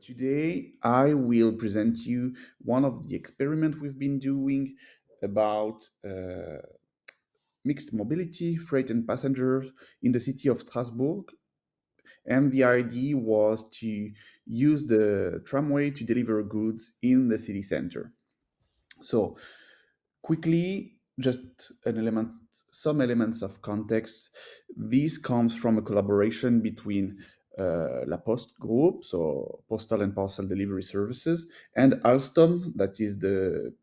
Today, I will present you one of the experiments we've been doing about mixed mobility, freight and passengers in the city of Strasbourg. And the idea was to use the tramway to deliver goods in the city center. So, quickly, just some elements of context. This comes from a collaboration between La Poste Group, so postal and parcel delivery services, and Alstom, that is the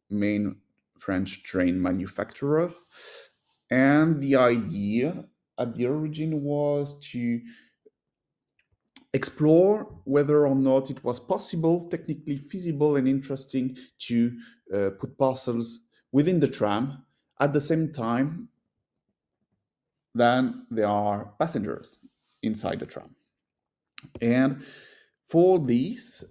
main French train manufacturer. And the idea at the origin was to explore whether or not it was possible, technically feasible, and interesting to put parcels within the tram at the same time than there are passengers inside the tram. And for this,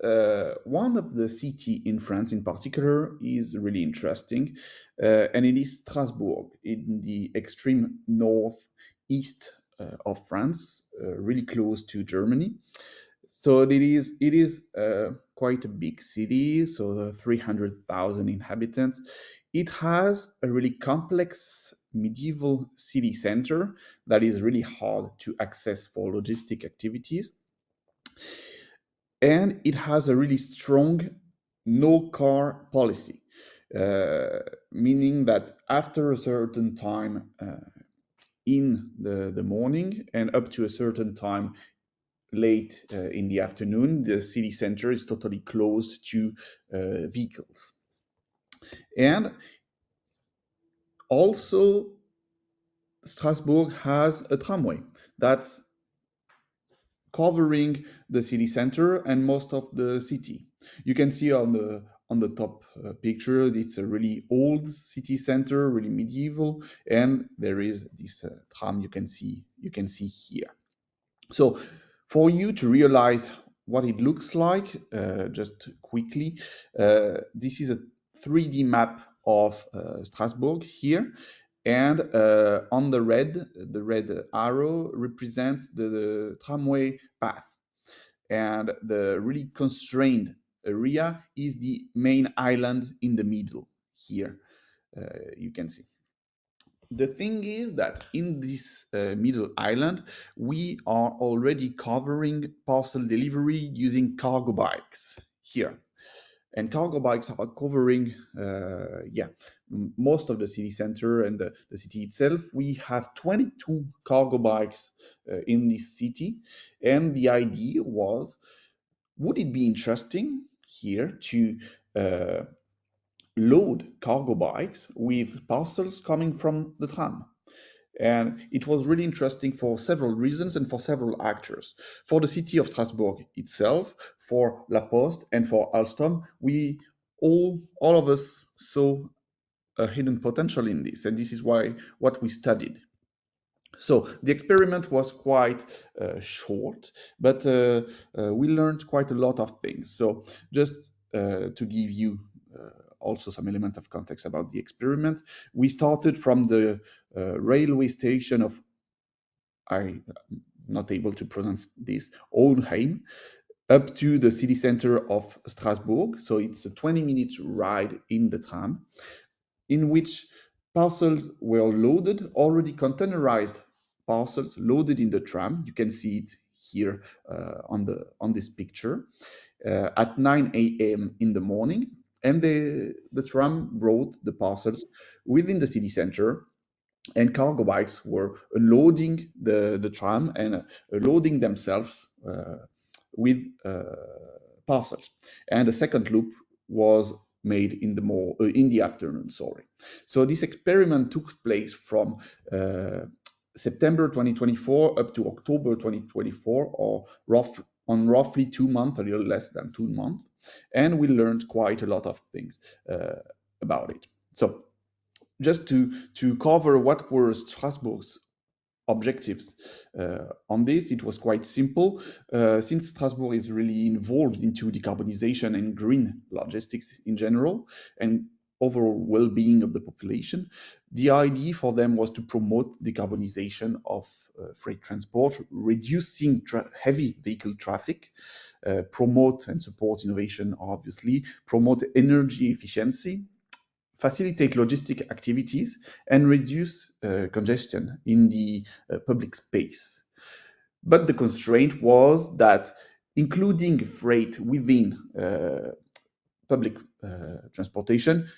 one of the city in France in particular is really interesting, and it is Strasbourg in the extreme northeast of France, really close to Germany. So it is quite a big city, so 300,000 inhabitants. It has a really complex medieval city center that is really hard to access for logistic activities, and it has a really strong no car policy, meaning that after a certain time in the morning and up to a certain time late in the afternoon, the city center is totally closed to vehicles. And also, Strasbourg has a tramway that's covering the city center and most of the city. You can see on the top picture, it's a really old city center, really medieval, and there is this tram you can see here. So, for you to realize what it looks like, just quickly, this is a 3D map of Strasbourg here, and on the red arrow represents the tramway path, and the really constrained area is the main island in the middle here. You can see. The thing is that in this middle island, we are already covering parcel delivery using cargo bikes here. And cargo bikes are covering, most of the city center and the city itself. We have 22 cargo bikes in this city. And the idea was, would it be interesting here to uh, load cargo bikes with parcels coming from the tram? And it was really interesting for several reasons and for several actors. For the city of Strasbourg itself, for La Poste, and for Alstom, we all of us saw a hidden potential in this, and this is why what we studied. So the experiment was quite short, but we learned quite a lot of things. So just to give you also some element of context about the experiment, we started from the railway station of, I'm not able to pronounce this, Oldheim, up to the city center of Strasbourg. So it's a 20-minute ride in the tram, in which parcels were loaded, already containerized parcels loaded in the tram. You can see it here on this picture at 9 a.m. in the morning, and the tram brought the parcels within the city center, and cargo bikes were unloading the tram and loading themselves with parcels. And the second loop was made in the afternoon. Sorry. So this experiment took place from September 2024 up to October 2024, or roughly 2 months, a little less than 2 months, and we learned quite a lot of things about it. So just to cover what were Strasbourg's objectives on this, it was quite simple. Since Strasbourg is really involved into decarbonization and green logistics in general, and overall well-being of the population. The idea for them was to promote decarbonization of freight transport, reducing heavy vehicle traffic, promote and support innovation, obviously, promote energy efficiency, facilitate logistic activities, and reduce congestion in the public space. But the constraint was that including freight within public transportation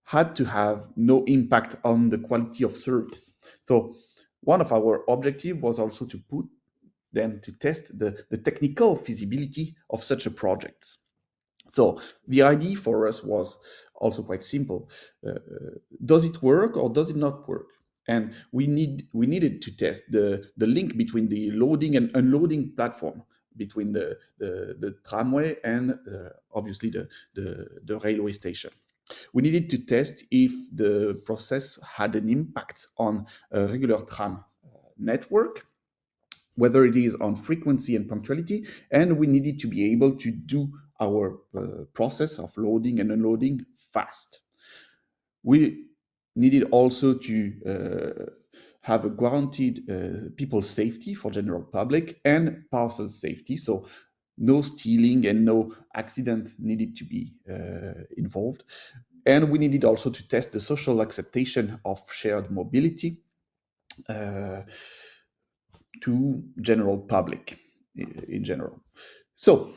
had to have no impact on the quality of service. So one of our objectives was also to put them to test the technical feasibility of such a project. So the idea for us was also quite simple. Does it work or does it not work? And we needed to test the link between the loading and unloading platform between the tramway and obviously the railway station. We needed to test if the process had an impact on a regular tram network, whether it is on frequency and punctuality, and we needed to be able to do our process of loading and unloading fast. We needed also to have a guaranteed people safety for general public and parcel safety, so no stealing and no accident needed to be involved. And we needed also to test the social acceptation of shared mobility uh, to general public in general. So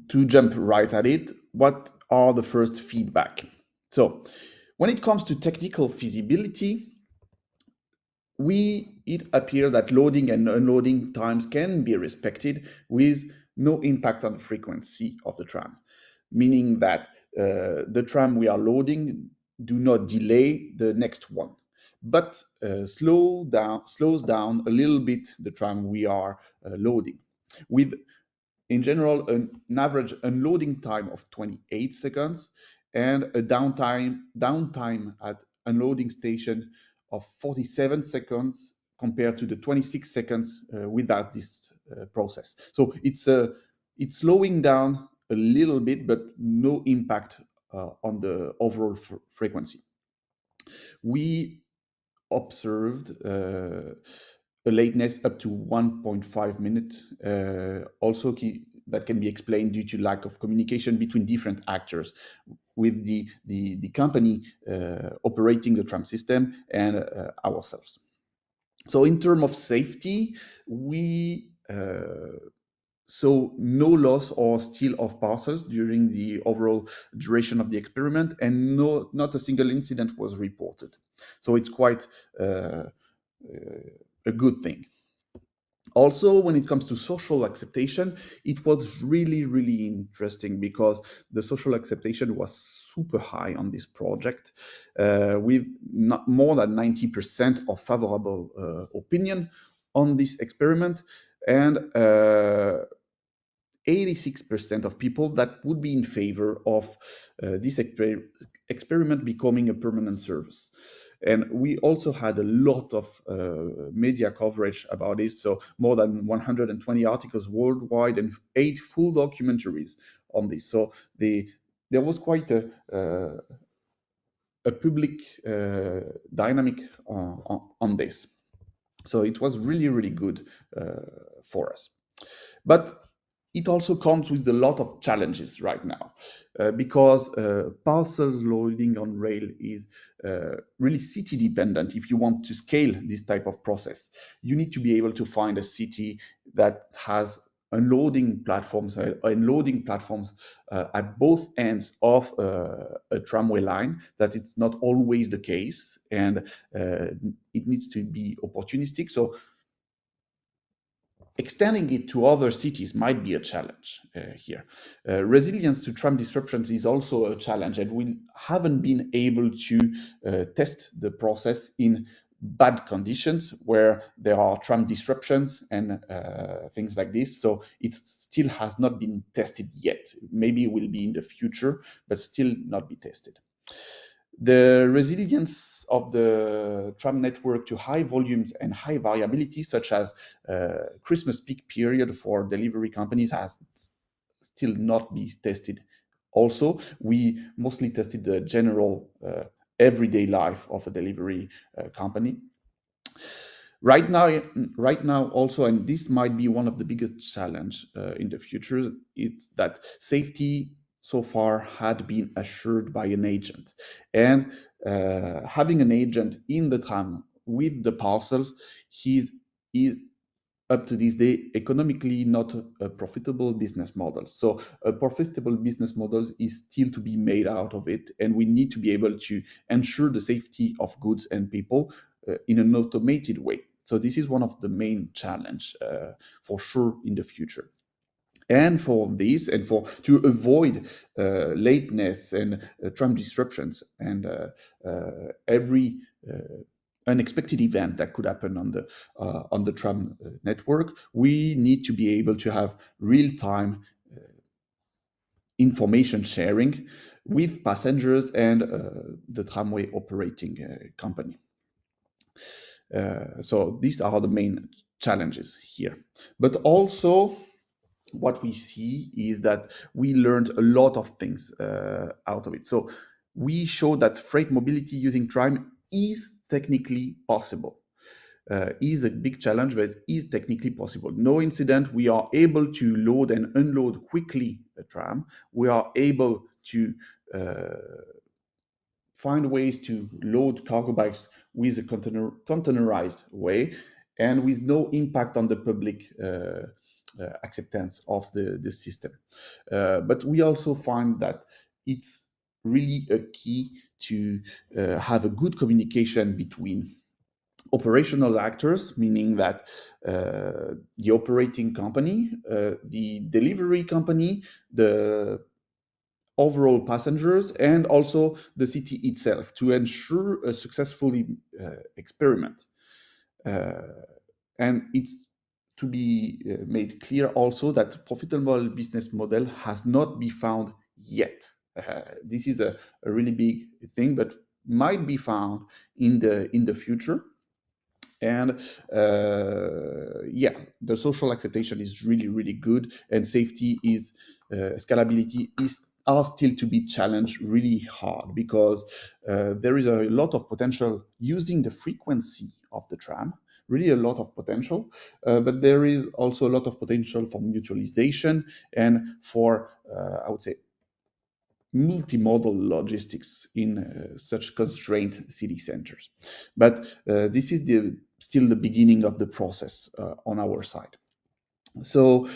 to jump right at it, what are the first feedback? So when it comes to technical feasibility, it appears that loading and unloading times can be respected with no impact on the frequency of the tram, meaning that the tram we are loading do not delay the next one, but slows down a little bit the tram we are loading, with in general an average unloading time of 28 seconds and a downtime at unloading station of 47 seconds compared to the 26 seconds without this process. So it's slowing down a little bit, but no impact on the overall frequency. We observed a lateness up to 1.5 minutes, that can be explained due to lack of communication between different actors with the company operating the tram system and ourselves. So in terms of safety, we saw no loss or steal of parcels during the overall duration of the experiment, and not a single incident was reported. So it's quite a good thing. Also, when it comes to social acceptation, it was really, really interesting because the social acceptation was super high on this project, with not more than 90% of favorable opinion on this experiment, and 86% of people that would be in favor of this experiment becoming a permanent service. And we also had a lot of media coverage about this, so more than 120 articles worldwide and 8 full documentaries on this. So there was quite a public dynamic on this. So it was really, really good for us. But it also comes with a lot of challenges right now, because parcels loading on rail is really city dependent. If you want to scale this type of process, you need to be able to find a city that has unloading platforms at both ends of a tramway line. That it's not always the case, and it needs to be opportunistic. So extending it to other cities might be a challenge here. Resilience to tram disruptions is also a challenge, and we haven't been able to test the process in bad conditions where there are tram disruptions and things like this. So it still has not been tested yet. Maybe it will be in the future, but still not be tested. The resilience of the tram network to high volumes and high variability, such as Christmas peak period for delivery companies, has still not been tested Also, we mostly tested the general everyday life of a delivery company. Right now, right now also, and this might be one of the biggest challenge in the future, it's that safety so far had been assured by an agent, and having an agent in the tram with the parcels, he's is up to this day economically not a profitable business model. So a profitable business model is still to be made out of it, and we need to be able to ensure the safety of goods and people in an automated way. So this is one of the main challenge for sure in the future. And for this, and for to avoid lateness and tram disruptions and every unexpected event that could happen on the tram network, we need to be able to have real time information sharing with passengers and the tramway operating company. So these are the main challenges here. But also, what we see is that we learned a lot of things out of it. So we show that freight mobility using tram is technically possible. Is a big challenge, but is technically possible. No incident. We are able to load and unload quickly a tram. We are able to find ways to load cargo bikes with a containerized way and with no impact on the public acceptance of the system. But we also find that it's really a key to have a good communication between operational actors, meaning that the operating company, the delivery company, the overall passengers, and also the city itself to ensure a successful experiment. Uh, and it's to be made clear also that profitable business model has not been found yet. This is a really big thing, but might be found in the future. And yeah, the social acceptation is really really good, and safety is scalability is are still to be challenged really hard, because there is a lot of potential using the frequency of the tram, really a lot of potential, but there is also a lot of potential for mutualization and for I would say multimodal logistics in such constrained city centers. But this is still the beginning of the process on our side. So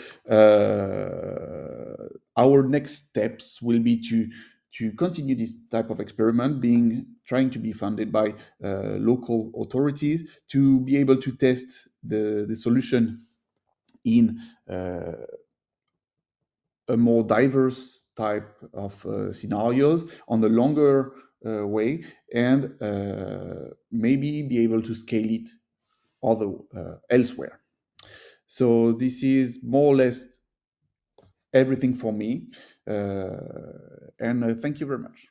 our next steps will be to continue this type of experiment, being trying to be funded by local authorities to be able to test the solution in a more diverse type of scenarios on the longer way, and maybe be able to scale it other elsewhere. So this is more or less everything for me, and thank you very much.